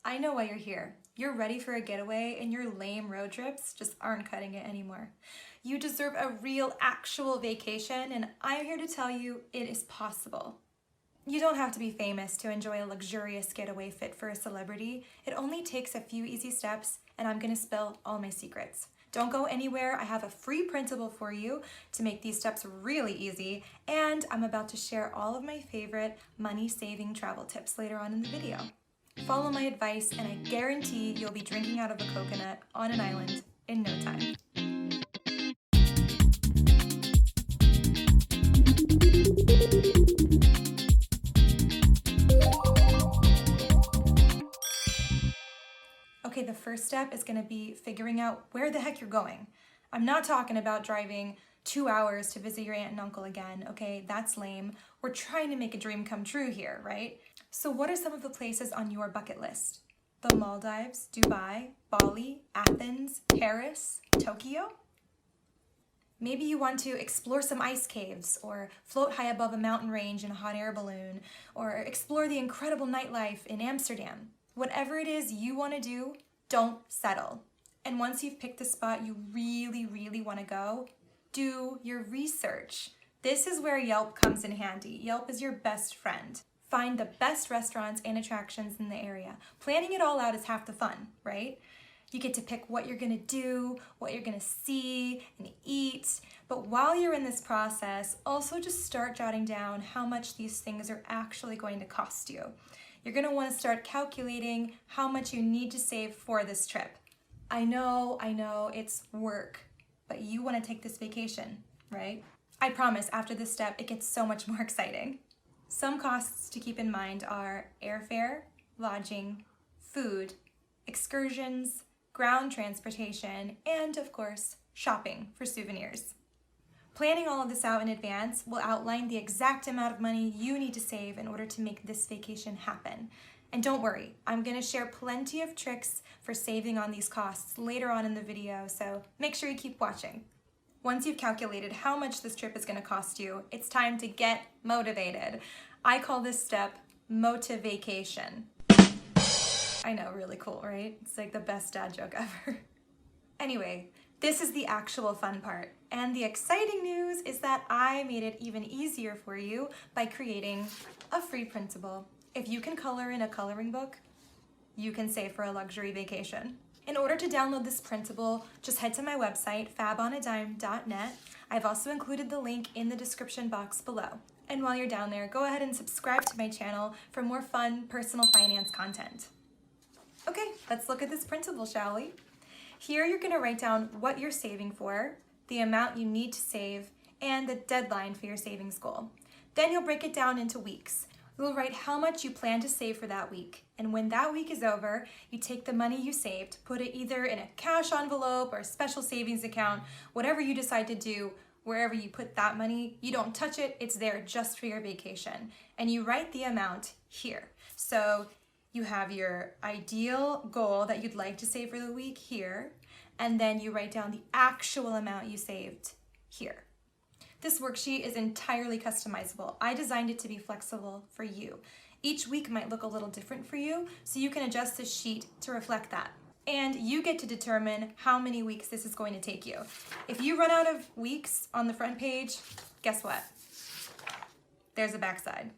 I know why you're here. You're ready for a getaway and your lame road trips just aren't cutting it anymore. You deserve a real, actual vacation, and I'm here to tell you it is possible. You don't have to be famous to enjoy a luxurious getaway fit for a celebrity. It only takes a few easy steps, and I'm gonna spill all my secrets. Don't go anywhere. I have a free printable for you to make these steps really easy, and I'm about to share all of my favorite money-saving travel tips later on in the video. Follow my advice, and I guarantee you'll be drinking out of a coconut on an island in no time. Okay, the first step is gonna be figuring out where the heck you're going. I'm not talking about driving 2 hours to visit your aunt and uncle again, okay? That's lame. We're trying to make a dream come true here, right? So what are some of the places on your bucket list? The Maldives, Dubai, Bali, Athens, Paris, Tokyo? Maybe you want to explore some ice caves, or float high above a mountain range in a hot air balloon, or explore the incredible nightlife in Amsterdam. Whatever it is you want to do, don't settle. And once you've picked the spot you really want to go, do your research. This is where Yelp comes in handy. Yelp is your best friend. Find the best restaurants and attractions in the area. Planning it all out is half the fun, right? You get to pick what you're gonna do, what you're gonna see and eat. But while you're in this process, also just start jotting down how much these things are actually going to cost you. You're gonna wanna start calculating how much you need to save for this trip. I know, it's work, but you wanna take this vacation, right? I promise after this step, it gets so much more exciting. Some costs to keep in mind are airfare, lodging, food, excursions, ground transportation, and of course, shopping for souvenirs. Planning all of this out in advance will outline the exact amount of money you need to save in order to make this vacation happen. And don't worry, I'm gonna share plenty of tricks for saving on these costs later on in the video, so make sure you keep watching. Once you've calculated how much this trip is gonna cost you, it's time to get motivated. I call this step motivacation. I know, really cool, right? It's like the best dad joke ever. Anyway, this is the actual fun part. And the exciting news is that I made it even easier for you by creating a free printable. If you can color in a coloring book, you can save for a luxury vacation. In order to download this printable, just head to my website, fabonadime.net. I've also included the link in the description box below. And while you're down there, go ahead and subscribe to my channel for more fun personal finance content. Okay, let's look at this printable, shall we? Here you're gonna write down what you're saving for, the amount you need to save, and the deadline for your savings goal. Then you'll break it down into weeks. You'll write how much you plan to save for that week. And when that week is over, you take the money you saved, put it either in a cash envelope or a special savings account, whatever you decide to do, wherever you put that money, you don't touch it, it's there just for your vacation. And you write the amount here. So you have your ideal goal that you'd like to save for the week here, and then you write down the actual amount you saved here. This worksheet is entirely customizable. I designed it to be flexible for you. Each week might look a little different for you, so you can adjust this sheet to reflect that. And you get to determine how many weeks this is going to take you. If you run out of weeks on the front page, guess what? There's a backside.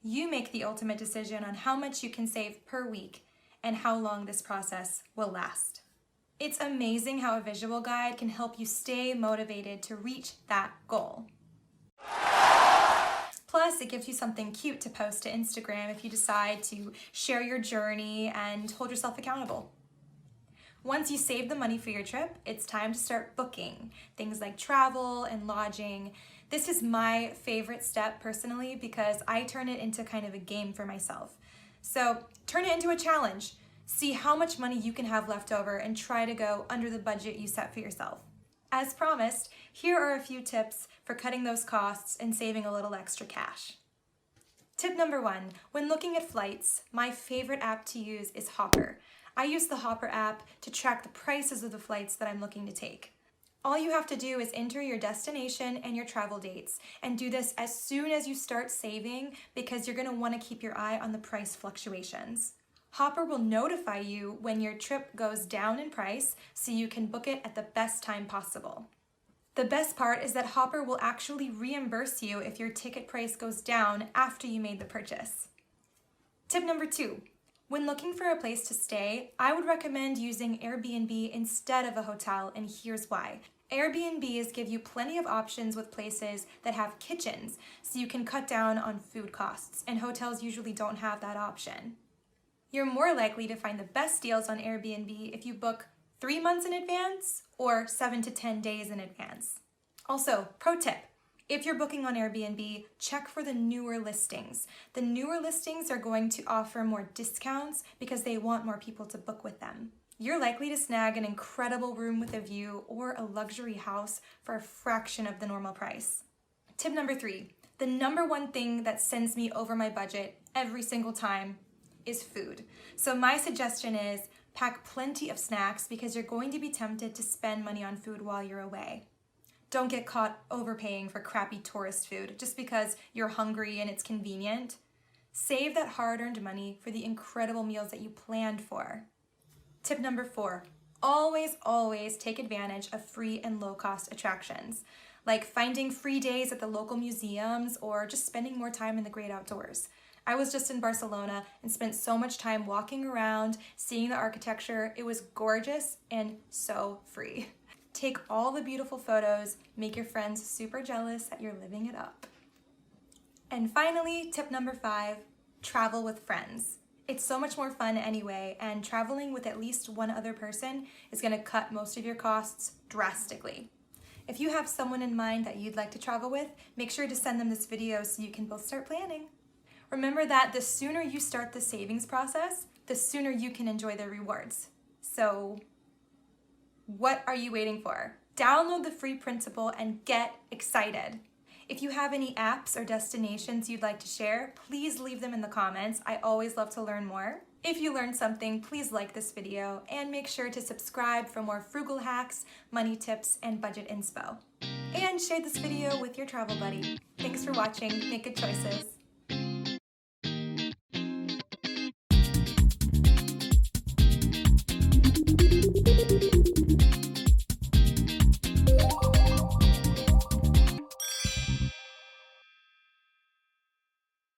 You make the ultimate decision on how much you can save per week and how long this process will last. It's amazing how a visual guide can help you stay motivated to reach that goal. Plus, it gives you something cute to post to Instagram if you decide to share your journey and hold yourself accountable. Once you save the money for your trip, it's time to start booking things like travel and lodging. This is my favorite step personally because I turn it into kind of a game for myself. So turn it into a challenge. See how much money you can have left over and try to go under the budget you set for yourself. As promised, here are a few tips for cutting those costs and saving a little extra cash. Tip number 1, when looking at flights, my favorite app to use is Hopper. I use the Hopper app to track the prices of the flights that I'm looking to take. All you have to do is enter your destination and your travel dates, and do this as soon as you start saving because you're going to want to keep your eye on the price fluctuations. Hopper will notify you when your trip goes down in price so you can book it at the best time possible. The best part is that Hopper will actually reimburse you if your ticket price goes down after you made the purchase. Tip number 2. When looking for a place to stay, I would recommend using Airbnb instead of a hotel, and here's why. Airbnbs give you plenty of options with places that have kitchens, so you can cut down on food costs, and hotels usually don't have that option. You're more likely to find the best deals on Airbnb if you book 3 months in advance or 7 to 10 days in advance. Also, pro tip, if you're booking on Airbnb, check for the newer listings. The newer listings are going to offer more discounts because they want more people to book with them. You're likely to snag an incredible room with a view or a luxury house for a fraction of the normal price. Tip number 3, the number one thing that sends me over my budget every single time is food. So my suggestion is pack plenty of snacks because you're going to be tempted to spend money on food while you're away. Don't get caught overpaying for crappy tourist food just because you're hungry and it's convenient. Save that hard-earned money for the incredible meals that you planned for. Tip number 4, always take advantage of free and low-cost attractions, like finding free days at the local museums or just spending more time in the great outdoors. I was just in Barcelona and spent so much time walking around, seeing the architecture. It was gorgeous and so free. Take all the beautiful photos, make your friends super jealous that you're living it up. And finally, tip number 5, travel with friends. It's so much more fun anyway, and traveling with at least one other person is going to cut most of your costs drastically. If you have someone in mind that you'd like to travel with, make sure to send them this video so you can both start planning. Remember that the sooner you start the savings process, the sooner you can enjoy the rewards. So, what are you waiting for? Download the free principle and get excited. If you have any apps or destinations you'd like to share, please leave them in the comments. I always love to learn more. If you learned something, please like this video and make sure to subscribe for more frugal hacks, money tips, and budget inspo. And share this video with your travel buddy. Thanks for watching. Make good choices.